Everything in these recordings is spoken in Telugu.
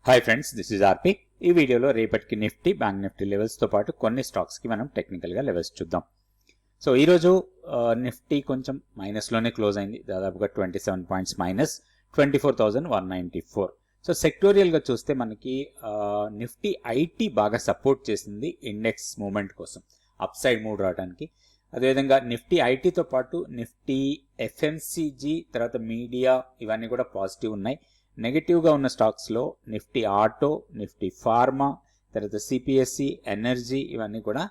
హాయ్ ఫ్రెండ్స్, దిస్ ఇస్ ఆర్పి. ఈ వీడియోలో రేపటికి నిఫ్టీ, బ్యాంక్ నిఫ్టీ లెవెల్స్తో పాటు కొన్ని స్టాక్స్కి మనం టెక్నికల్గా లెవెల్స్ చూద్దాం. సో ఈరోజు నిఫ్టీ కొంచెం మైనస్లోనే క్లోజ్ అయింది, దాదాపుగా 27 పాయింట్స్ మైనస్, 24,194. సో సెక్టోరియల్గా చూస్తే మనకి నిఫ్టీ ఐటీ బాగా సపోర్ట్ చేసింది ఇండెక్స్ మూవ్మెంట్ కోసం, అప్ సైడ్ మూవ్ రావడానికి. అదేవిధంగా నిఫ్టీ ఐటీతో పాటు నిఫ్టీ ఎఫ్ఎంసీజీ, తర్వాత మీడియా, ఇవన్నీ కూడా పాజిటివ్ ఉన్నాయి. నెగిటివ్గా ఉన్న స్టాక్స్లో నిఫ్టీ ఆటో, నిఫ్టీ ఫార్మా, తర్వాత సిపిఎస్సి, ఎనర్జీ, ఇవన్నీ కూడా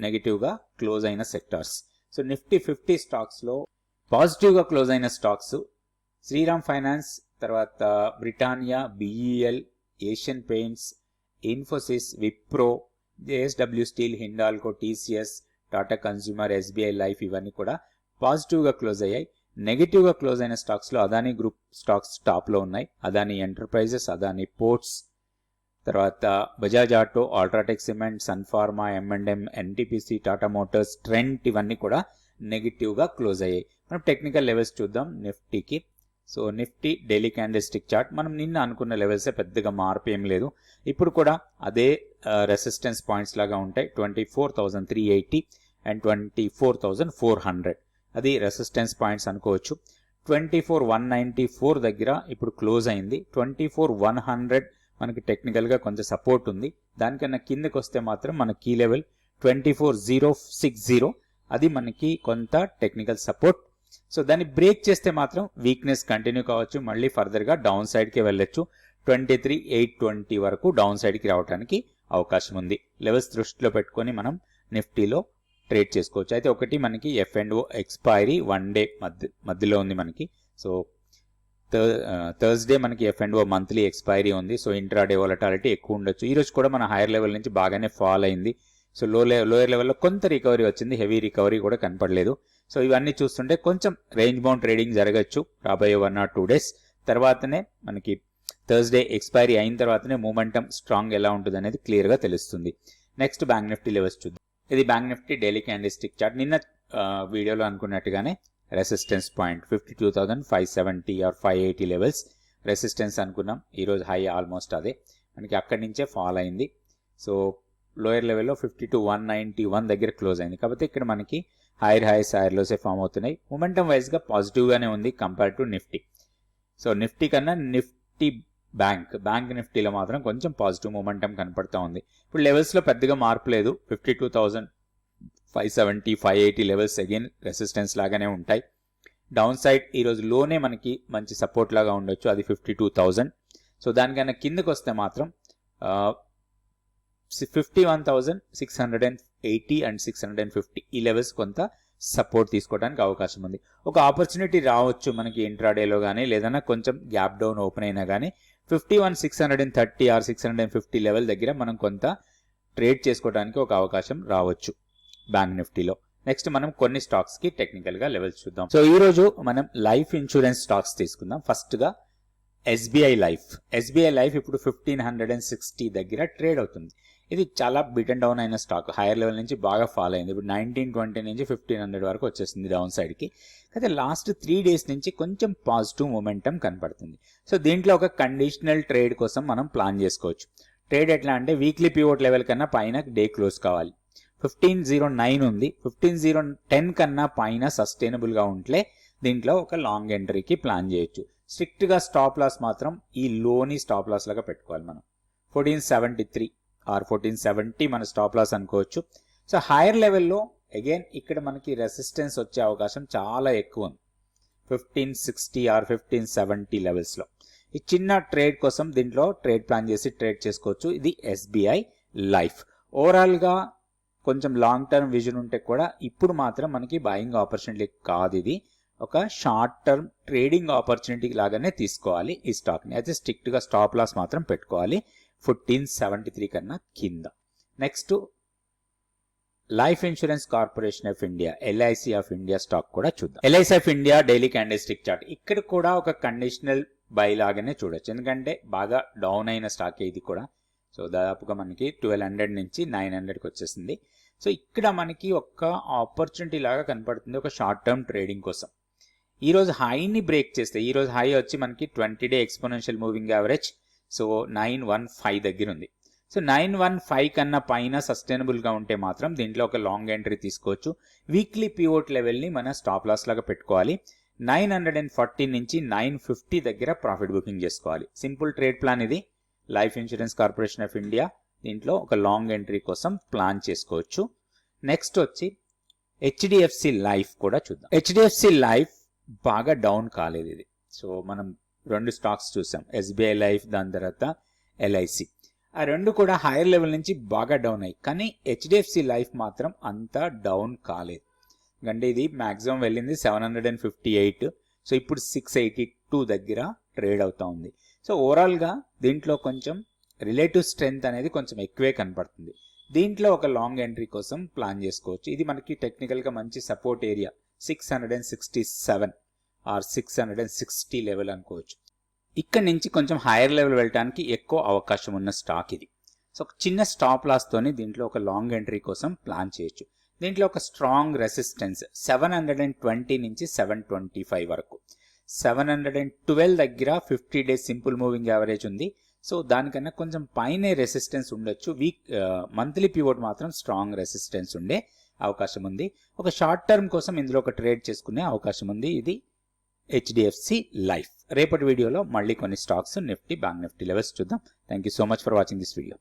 నెగిటివ్గా క్లోజ్ అయిన సెక్టార్స్. సో నిఫ్టీ 50 స్టాక్స్లో పాజిటివ్గా క్లోజ్ అయిన స్టాక్స్ శ్రీరామ్ ఫైనాన్స్, తర్వాత Britannia, BEL, Asian paints, Infosys, Wipro, JSW steel, Hindalco, TCS, Tata consumer, SBI life, ఇవన్నీ కూడా పాజిటివ్గా క్లోజ్ అయ్యాయి. నెగిటివ్గా క్లోజ్ అయిన స్టాక్స్లో అదానీ గ్రూప్ స్టాక్స్ టాప్లో ఉన్నాయి. అదానీ ఎంటర్ప్రైజెస్, అదానీ పోర్ట్స్, తర్వాత బజాజ్ ఆటో, అల్ట్రాటెక్ సిమెంట్, సన్ ఫార్మా, M&M, ఎన్టీపీసీ, టాటా మోటార్స్, ట్రెంట్, ఇవన్నీ కూడా నెగిటివ్గా క్లోజ్ అయ్యాయి. మనం టెక్నికల్ లెవెల్స్ చూద్దాం నిఫ్టీకి. So Nifty daily candlestick chart మనం నిన్న అనుకున్న లెవెల్సే, పెద్దగా మార్పు ఏం లేదు. ఇప్పుడు కూడా అదే రెసిస్టెన్స్ పాయింట్స్ లాగా ఉంటాయి, 24,380 అండ్ 24,400. అది రెసిస్టెన్స్ పాయింట్స్ అనుకోవచ్చు. 24,194 దగ్గర ఇప్పుడు క్లోజ్ అయింది. 24,100 మనకి టెక్నికల్గా కొంచెం సపోర్ట్ ఉంది. దానికన్నా కిందకి వస్తే మాత్రం మన కీ లెవెల్ 24,060, అది మనకి కొంత టెక్నికల్ సపోర్ట్. సో దాన్ని బ్రేక్ చేస్తే మాత్రం వీక్నెస్ కంటిన్యూ కావచ్చు, మళ్ళీ ఫర్దర్గా డౌన్ సైడ్కి వెళ్ళొచ్చు. 23,820 వరకు డౌన్ సైడ్కి రావడానికి అవకాశం ఉంది. లెవెల్స్ దృష్టిలో పెట్టుకొని మనం నిఫ్టీలో ట్రేడ్ చేసుకోవచ్చు. అయితే ఒకటి, మనకి F&O ఎక్స్పైరీ 1 డే మధ్యలో ఉంది మనకి. సో థర్స్డే మనకి F&O మంత్లీ ఎక్స్పైరీ ఉంది. సో ఇంట్రాడే వొలటాలిటీ ఎక్కువ ఉండొచ్చు. ఈరోజు కూడా మన హైయర్ లెవెల్ నుంచి బాగానే ఫాల్ అయింది. సో లోయర్ లెవెల్లో కొంత రికవరీ వచ్చింది, హెవీ రికవరీ కూడా కనపడలేదు. సో ఇవన్నీ చూస్తుంటే కొంచెం రేంజ్ బౌండ్ ట్రేడింగ్ జరగచ్చు రాబోయే 1 or 2 days. తర్వాతనే మనకి థర్స్డే ఎక్స్పైరీ అయిన తర్వాతనే మూమెంటం స్ట్రాంగ్ ఎలా ఉంటుంది అనేది క్లియర్గా తెలుస్తుంది. నెక్స్ట్ బ్యాంక్ నిఫ్టీ లెవెల్స్ చూద్దాం. ఇది bank Nifty daily candlestick chart. నిన్న వీడియోలో అనుకున్నట్టుగానే resistance point 52,570 or 580 levels resistance అనుకున్నాం. ఈరోజు హై ఆల్మోస్ట్ అదే, మనకి అక్కడి నుంచే ఫాల్ అయింది. సో లోయర్ లెవెల్లో 52,191 దగ్గర క్లోజ్ అయింది. కాబట్టి ఇక్కడ మనకి హైర్ లోసే ఫామ్ అవుతున్నాయి. మొమెంటం వైజ్గా పాజిటివ్గానే ఉంది compare to Nifty. So Nifty కన్నా నిఫ్టీ బ్యాంక్ నిఫ్టీలో మాత్రం కొంచెం పాజిటివ్ మొమెంటం కనపడుతూ ఉంది. ఇప్పుడు లెవెల్స్లో పెద్దగా మార్పు లేదు. 52,570, 580 లెవెల్స్ అగైన్ రెసిస్టెన్స్ లాగానే ఉంటాయి. డౌన్ సైడ్ ఈరోజు లోనే మనకి మంచి సపోర్ట్ లాగా ఉండొచ్చు, అది 52,000. సో దానికన్నా కిందకు వస్తే మాత్రం 51,680 అండ్ 650 ఈ లెవెల్స్ కొంత సపోర్ట్ తీసుకోవడానికి అవకాశం ఉంది. ఒక ఆపర్చునిటీ రావచ్చు మనకి ఇంట్రాడేలో కానీ, లేదన్నా కొంచెం గ్యాప్ డౌన్ ఓపెన్ అయినా కానీ 51,630 ఆర్ 650 లెవెల్ దగ్గర మనం కొంత ట్రేడ్ చేసుకోవడానికి ఒక అవకాశం రావచ్చు బ్యాంక్ నిఫ్టీలో. నెక్స్ట్ మనం కొన్ని స్టాక్స్కి టెక్నికల్గా లెవెల్స్ చూద్దాం. సో ఈరోజు మనం లైఫ్ ఇన్సూరెన్స్ స్టాక్స్ తీసుకుందాం. ఫస్ట్గా ఎస్బీఐ లైఫ్ ఇప్పుడు 1,560 దగ్గర ట్రేడ్ అవుతుంది. ఇది చాలా బీట్ అండ్ డౌన్ అయిన స్టాక్, హైయర్ లెవెల్ నుంచి బాగా ఫాల్ అయింది. ఇప్పుడు 1920 నుంచి 1,500 వరకు వచ్చేసింది డౌన్ సైడ్కి. అయితే లాస్ట్ 3 days నుంచి కొంచెం పాజిటివ్ మొమెంటం కనపడుతుంది. సో దీంట్లో ఒక కండిషనల్ ట్రేడ్ కోసం మనం ప్లాన్ చేసుకోవచ్చు. ట్రేడ్ ఎట్లా అంటే వీక్లీ పివోట్ లెవెల్ కన్నా పైన డే క్లోజ్ కావాలి. 1509 ఉంది, 1510 కన్నా పైన సస్టైనబుల్గా ఉంటే దీంట్లో ఒక లాంగ్ ఎంట్రీకి ప్లాన్ చేయొచ్చు. స్ట్రిక్ట్గా స్టాప్ లాస్ మాత్రం ఈ లోని స్టాప్ లాస్ లాగా పెట్టుకోవాలి. మనం 1473 ఆర్ 1470 మన స్టాప్ లాస్ అనుకోవచ్చు. సో హైయర్ లెవెల్లో అగైన్ ఇక్కడ మనకి రెసిస్టెన్స్ వచ్చే అవకాశం చాలా ఎక్కువ ఉంది, 1560 ఆర్ 1570 లెవెల్స్లో. ఈ చిన్న ట్రేడ్ కోసం దీంట్లో ట్రేడ్ ప్లాన్ చేసి ట్రేడ్ చేసుకోవచ్చు. ఇది ఎస్బీఐ లైఫ్. ఓవరాల్గా కొంచెం లాంగ్ టర్మ్ విజన్ ఉంటే కూడా ఇప్పుడు మాత్రం మనకి బయింగ్ ఆపర్చునిటీ కాదు, ఇది ఒక షార్ట్ టర్మ్ ట్రేడింగ్ ఆపర్చునిటీ లాగానే తీసుకోవాలి ఈ స్టాక్ని. అయితే స్ట్రిక్ట్గా స్టాప్ లాస్ మాత్రం పెట్టుకోవాలి 1473 కన్నా కింద. Next life insurance corporation of India, LIC of India stock కూడా చూద్దాం. LIC of India daily candlestick chart ఇక్కడ కూడా ఒక కండిషనల్ బై లాగానే చూడొచ్చు, ఎందుకంటే బాగా డౌన్ అయిన స్టాక్ ఇది కూడా. సో దాదాపుగా మనకి 1200 నుంచి 900కి వచ్చేసింది. సో ఇక్కడ మనకి ఒక ఆపర్చునిటీ లాగా కనపడుతుంది ఒక షార్ట్ టర్మ్ ట్రేడింగ్ కోసం. ఈరోజు హైని బ్రేక్ చేస్తే, ఈరోజు హై వచ్చి మనకి 20-day exponential moving average so 915 దగ్గర ఉంది. సో 915 కన్నా పైన సస్టైనబుల్గా ఉంటే మాత్రం దీంట్లో ఒక లాంగ్ ఎంట్రీ తీసుకోవచ్చు. వీక్లీ పివోట్ లెవెల్ని మన స్టాప్ లాస్ లాగా పెట్టుకోవాలి. 940 నుంచి 950 దగ్గర ప్రాఫిట్ బుకింగ్ చేసుకోవాలి. సింపుల్ ట్రేడ్ ప్లాన్ ఇది. Life insurance corporation of India దీంట్లో ఒక లాంగ్ ఎంట్రీ కోసం ప్లాన్ చేసుకోవచ్చు. నెక్స్ట్ వచ్చి హెచ్డిఎఫ్సి లైఫ్ కూడా చూద్దాం. హెచ్డిఎఫ్సి లైఫ్ బాగా డౌన్ కాలేదు ఇది. సో మనం 2 స్టాక్స్ చూసాం, ఎస్బీఐ లైఫ్, దాని తర్వాత ఎల్ఐసి. ఆ 2 కూడా హైయర్ లెవెల్ నుంచి బాగా డౌన్ అయ్యి, కానీ హెచ్డిఎఫ్సి లైఫ్ మాత్రం అంత డౌన్ కాలేదు. అంటే ఇది మ్యాక్సిమం వెళ్ళింది 758. సో ఇప్పుడు 682 దగ్గర ట్రేడ్ అవుతా ఉంది. సో ఓవరాల్గా దీంట్లో కొంచెం రిలేటివ్ స్ట్రెంగ్త్ అనేది కొంచెం ఎక్కువే కనపడుతుంది. దీంట్లో ఒక లాంగ్ ఎంట్రీ కోసం ప్లాన్ చేసుకోవచ్చు. ఇది మనకి టెక్నికల్గా మంచి సపోర్ట్ ఏరియా 667 ఆర్ 660 లెవెల్ అనుకోవచ్చు. ఇక్కడ నుంచి కొంచెం హైయర్ లెవెల్ వెళ్ళడానికి ఎక్కువ అవకాశం ఉన్న స్టాక్ ఇది. సో ఒక చిన్న స్టాప్ లాస్తోని దీంట్లో ఒక లాంగ్ ఎంట్రీ కోసం ప్లాన్ చేయొచ్చు. దీంట్లో ఒక స్ట్రాంగ్ రెసిస్టెన్స్ 720 నుంచి 725 వరకు, 712 దగ్గర 50 డేస్ సింపుల్ మూవింగ్ యావరేజ్ ఉంది. సో దానికన్నా కొంచెం పైనే రెసిస్టెన్స్ ఉండొచ్చు. మంత్లీ పివోట్ మాత్రం స్ట్రాంగ్ రెసిస్టెన్స్ ఉండే అవకాశం ఉంది. ఒక షార్ట్ టర్మ్ కోసం ఇందులో ఒక ట్రేడ్ చేసుకునే అవకాశం ఉంది. ఇది హెచ్డిఎఫ్సి లైఫ్. రేపటి వీడియోలో మళ్ళీ కొన్ని స్టాక్స్, నిఫ్టీ, బ్యాంక్ నిఫ్టీ లెవెల్స్ చూద్దాం. Thank you so much for watching this video.